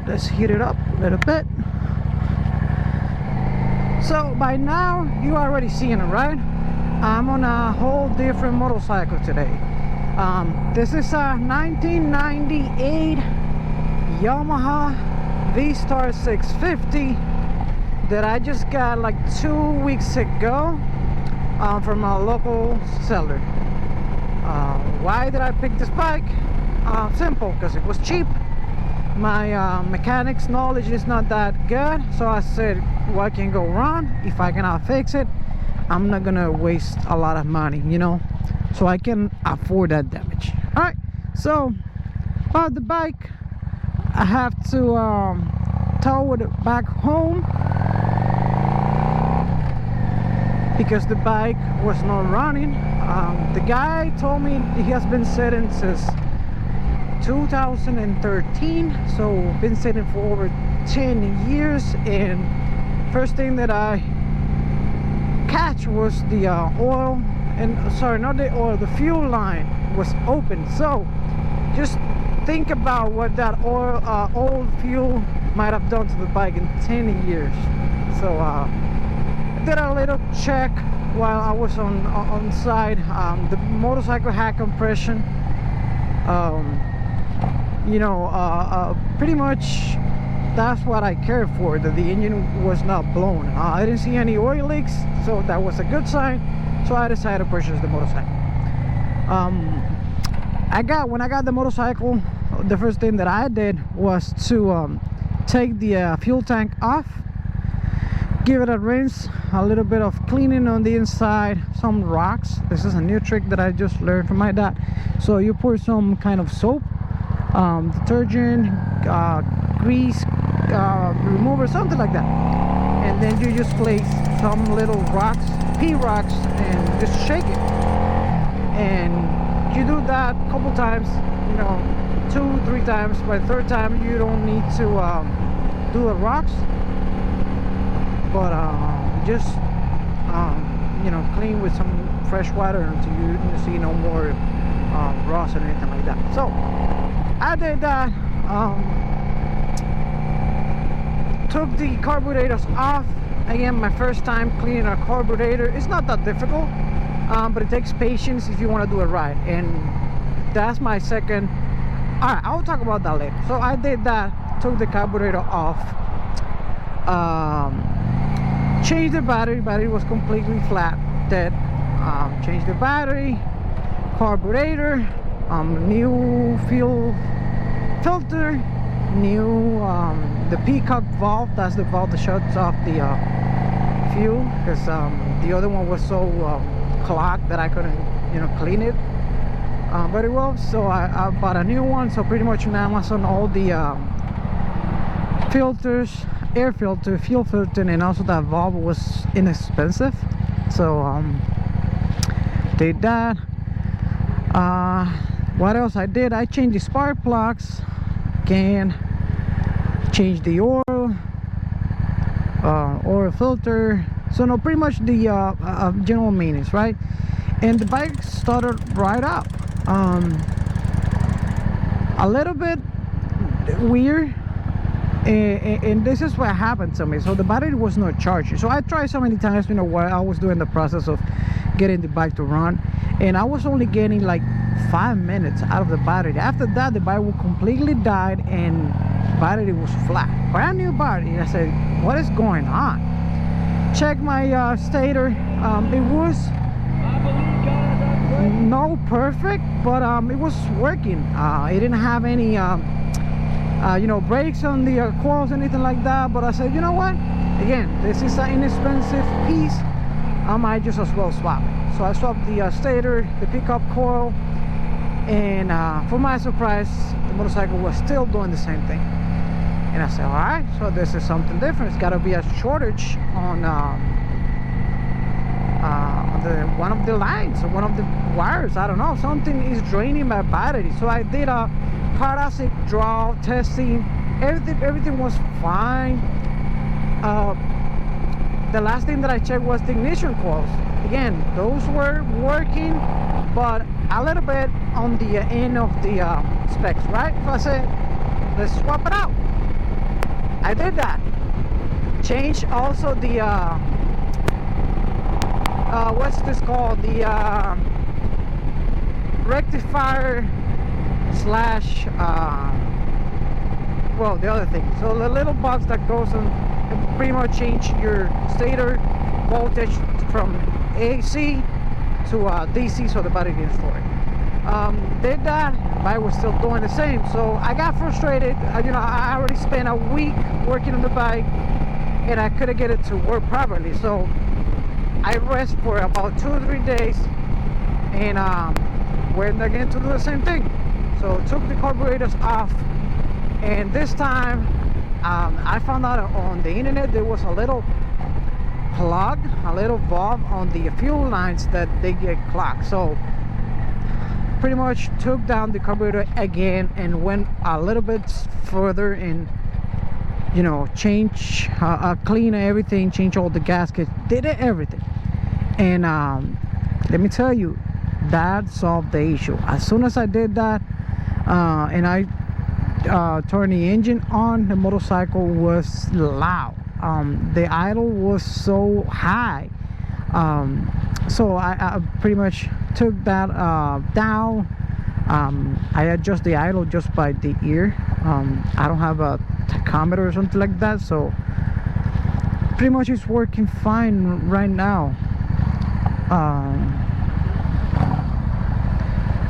let's heat it up a little bit. So by now you already seeing it, right? I'm on a whole different motorcycle today. This is a 1998 Yamaha V-Star 650 that I just got like 2 weeks ago from a local seller. Why did I pick this bike? Simple, because it was cheap. My mechanics knowledge is not that good, so I said, what can go wrong? If I cannot fix it, I'm not gonna waste a lot of money, you know, so I can afford that damage. All right, so about the bike, I have to tow it back home because the bike was not running. The guy told me he has been sitting since 2013, so been sitting for over 10 years, and first thing that I catch was the oil, and sorry, not the oil, the fuel line was open. So just think about what that oil old fuel might have done to the bike in 10 years. So I did a little check while I was on site. The motorcycle had compression. Pretty much that's what I cared for, that the engine was not blown. I didn't see any oil leaks, so that was a good sign. So I decided to purchase the motorcycle. When I got the motorcycle, the first thing that I did was to take the fuel tank off, give it a rinse, a little bit of cleaning on the inside, some rocks. This is a new trick that I just learned from my dad. So you pour some kind of soap, detergent, grease remover, something like that, and then you just place some little rocks, pea rocks, and just shake it. And you do that a couple times, 2-3 times. By the third time you don't need to do the rocks, but just clean with some fresh water until you see no more rust or anything like that. So I did that. Took the carburetors off. Again, my first time cleaning a carburetor. It's not that difficult, but it takes patience if you want to do it right, and that's my second. All right, I'll talk about that later. So I did that, took the carburetor off, changed the battery was completely flat, dead. Changed the battery, carburetor, new fuel filter, new the peacock valve. That's the valve that shuts off the fuel, because the other one was so clogged that I couldn't clean it very well. So I bought a new one. So pretty much on Amazon, all the filters, air filter, fuel filter, and also that valve was inexpensive. So did that. What else I did? I changed the spark plugs again, changed the oil filter. So no, pretty much the general maintenance, right? And the bike started right up. A little bit weird, and this is what happened to me. So the battery was not charging. So I tried so many times, while I was doing the process of getting the bike to run, and I was only getting like 5 minutes out of the battery. After that, the bike completely died and battery was flat, brand new battery. I said, what is going on? Check my stator. It was not perfect, but it was working. It didn't have any brakes on the coils, anything like that. But I said, you know what, again, this is an inexpensive piece, I might just as well swap it. So I swapped the stator, the pickup coil, and for my surprise, the motorcycle was still doing the same thing. And I said, all right, so this is something different. It's got to be a shortage on one of the lines or one of the wires. I don't know, something is draining my battery. So I did a parasitic draw testing. Everything was fine. The last thing that I checked was the ignition coils. Again, those were working, but a little bit on the end of the specs, right? So I said, let's swap it out. I did that. Changed also the what's this called, the rectifier slash well, the other thing, so the little box that goes on and pretty much change your stator voltage from AC to DC, so the battery can store it. Did that, bike was still doing the same, so I got frustrated. You know, I already spent a week working on the bike and I couldn't get it to work properly, so I rest for about 2 or 3 days and went again to do the same thing. So took the carburetors off, and this time I found out on the internet there was a little plug, a little valve on the fuel lines that they get clogged. So pretty much took down the carburetor again and went a little bit further and, you know, change, clean everything, change all the gaskets, did everything. And let me tell you, that solved the issue. As soon as I did that and I turned the engine on, the motorcycle was loud. The idle was so high. So I pretty much took that down. I adjust the idle just by the ear. I don't have a tachometer or something like that, so pretty much it's working fine right now.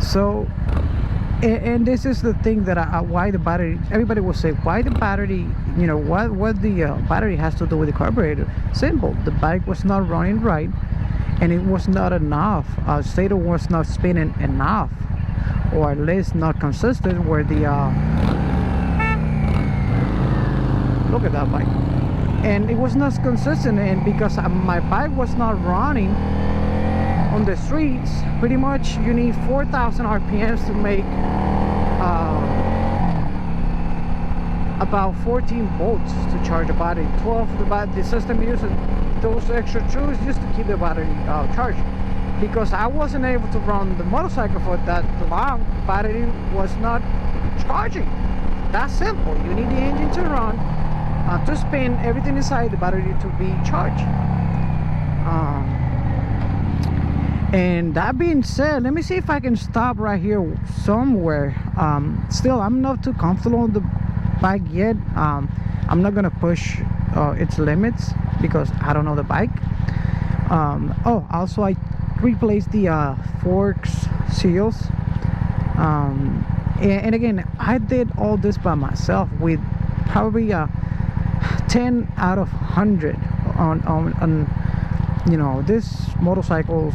So and this is the thing that why the battery, everybody will say, why the battery, you know, what the battery has to do with the carburetor. Simple, the bike was not running right and it was not enough, stator was not spinning enough, or at least not consistent, where the look at that bike, and it was not consistent. And because my bike was not running on the streets, pretty much you need 4,000 RPMs to make about 14 volts to charge a battery. 12 the system uses those extra tubes just to keep the battery charged. Because I wasn't able to run the motorcycle for that long, the battery was not charging. That's simple. You need the engine to run, to spin, everything inside the battery to be charged. And that being said, let me see if I can stop right here somewhere. Still, I'm not too comfortable on the bike yet. I'm not gonna push its limits because I don't know the bike. Oh, also I replaced the forks seals. And again, I did all this by myself with probably 10 out of 100 on you know, this motorcycle's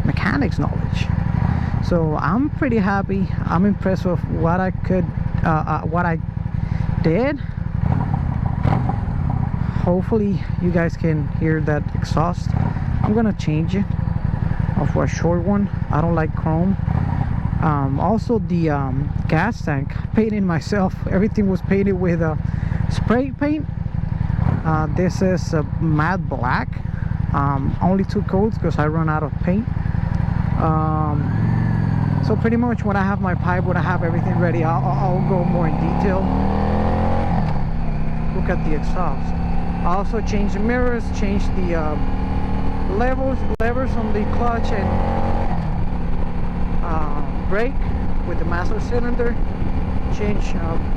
mechanics knowledge. So I'm pretty happy. I'm impressed with what I could what I did. Hopefully you guys can hear that exhaust. I'm gonna change it for a short one. I don't like chrome. Also the gas tank, painted myself. Everything was painted with spray paint. This is matte black. Only 2 coats because I run out of paint. So pretty much when I have my pipe, when I have everything ready, I'll go more in detail. Look at the exhaust. I also changed the mirrors, changed the levers on the clutch and brake with the master cylinder. Change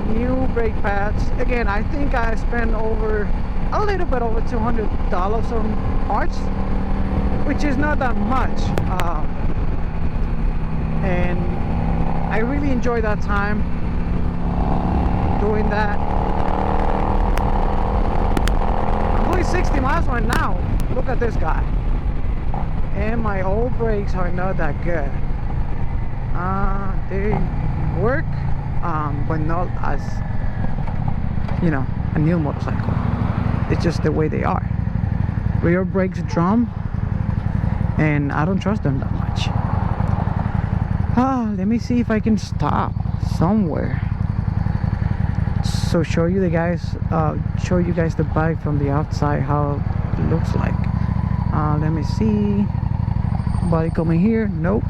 new brake pads. Again, I think I spent a little bit over $200 on parts, which is not that much. And I really enjoyed that time doing that. I'm doing 60 miles right now. Look at this guy. And my old brakes are not that good. They work, but not as, you know, a new motorcycle. It's just the way they are. Rear brakes drum, and I don't trust them that much. Let me see if I can stop somewhere. So show you guys the bike from the outside, how it looks like. Let me see. Body coming here? Nope.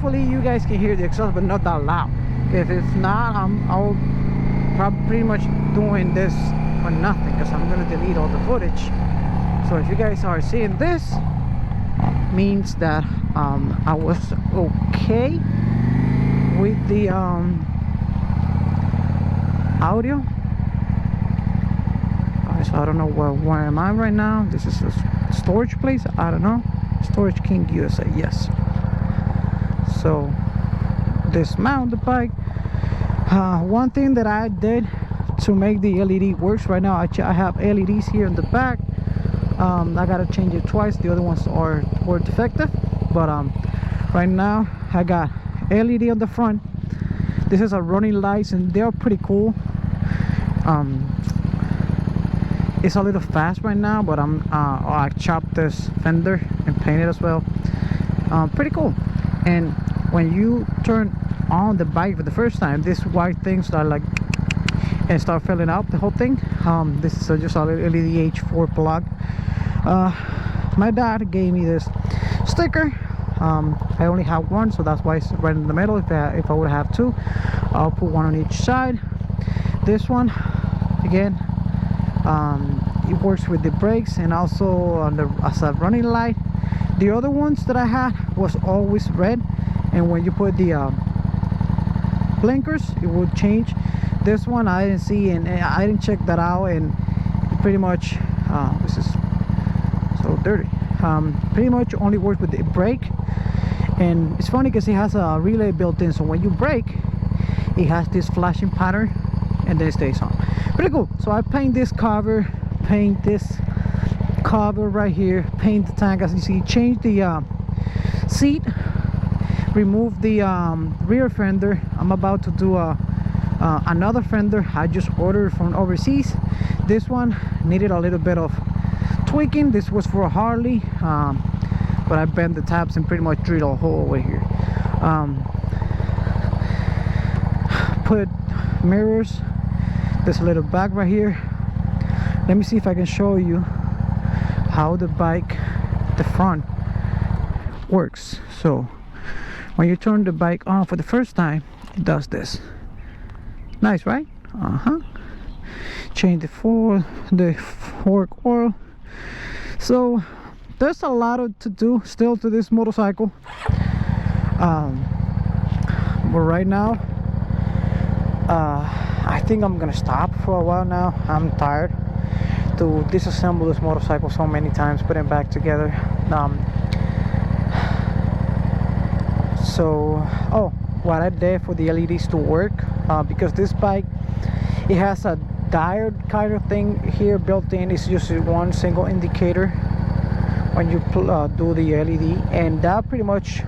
hopefully you guys can hear the exhaust, but not that loud. If it's not, I'll probably pretty much doing this for nothing, because I'm gonna delete all the footage. So if you guys are seeing this, means that I was okay with the audio. Alright, so I don't know where am I right now. This is a storage place, I don't know. Storage King USA, yes. So dismount the bike. One thing that I did to make the LED works right now, I have LEDs here in the back. I gotta change it twice. The other ones were defective, but right now I got LED on the front. This is a running lights, and they're pretty cool. It's a little fast right now, but I chopped this fender and painted as well. Pretty cool. And when you turn on the bike for the first time, this white thing start like and start filling up the whole thing. This is just a LED H4 plug. My dad gave me this sticker. I only have one, so that's why it's right in the middle. If I would have two, I'll put one on each side. This one, again, it works with the brakes and also on as a running light. The other ones that I had was always red, and when you put the blinkers, it would change. This one I didn't see, and I didn't check that out, and pretty much this is so dirty. Pretty much only works with the brake. And it's funny because it has a relay built in, so when you brake, it has this flashing pattern and then it stays on. Pretty cool. So I paint this cover, paint this cover right here, paint the tank, as you see, change the seat, remove the rear fender. I'm about to do another fender I just ordered from overseas. This one needed a little bit of tweaking. This was for a Harley, but I bent the tabs and pretty much drilled a hole over here. Put mirrors. There's a little bag right here. Let me see if I can show you how the bike, the front, works. So when you turn the bike on for the first time, it does this. Nice, right? Change the fork oil. So there's a lot to do still to this motorcycle, but right now I think I'm gonna stop for a while now. I'm tired to disassemble this motorcycle so many times, put it back together. What I did for the LEDs to work, because this bike, it has a diode kind of thing here built in. It's just one single indicator when you do the LED, and that pretty much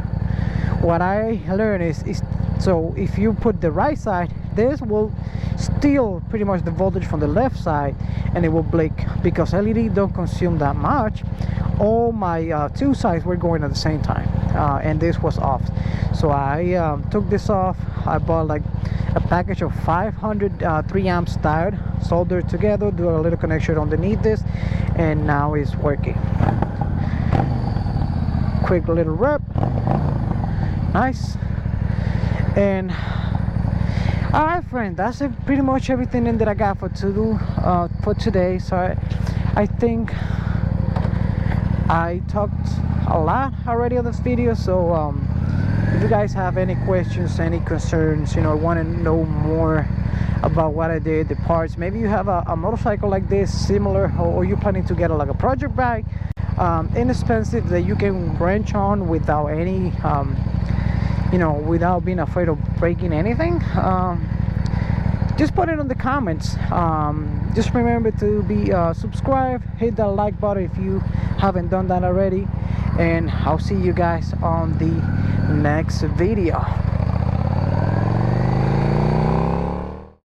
what I learned is so if you put the right side, this will steal pretty much the voltage from the left side, and it will blink because LED don't consume that much. All my two sides were going at the same time, and this was off. So I took this off. I bought like a package of 500 3 amps diode, soldered together, do a little connection underneath this, and now it's working. Quick little rep, nice. And all right, friend, that's it, pretty much everything that I got for today. So I think I talked a lot already on this video. So if you guys have any questions, any concerns, want to know more about what I did, the parts, maybe you have a motorcycle like this similar, or you're planning to get like a project bike, inexpensive, that you can wrench on without any without being afraid of breaking anything, just put it in the comments. Just remember to be subscribed, hit that like button if you haven't done that already, and I'll see you guys on the next video.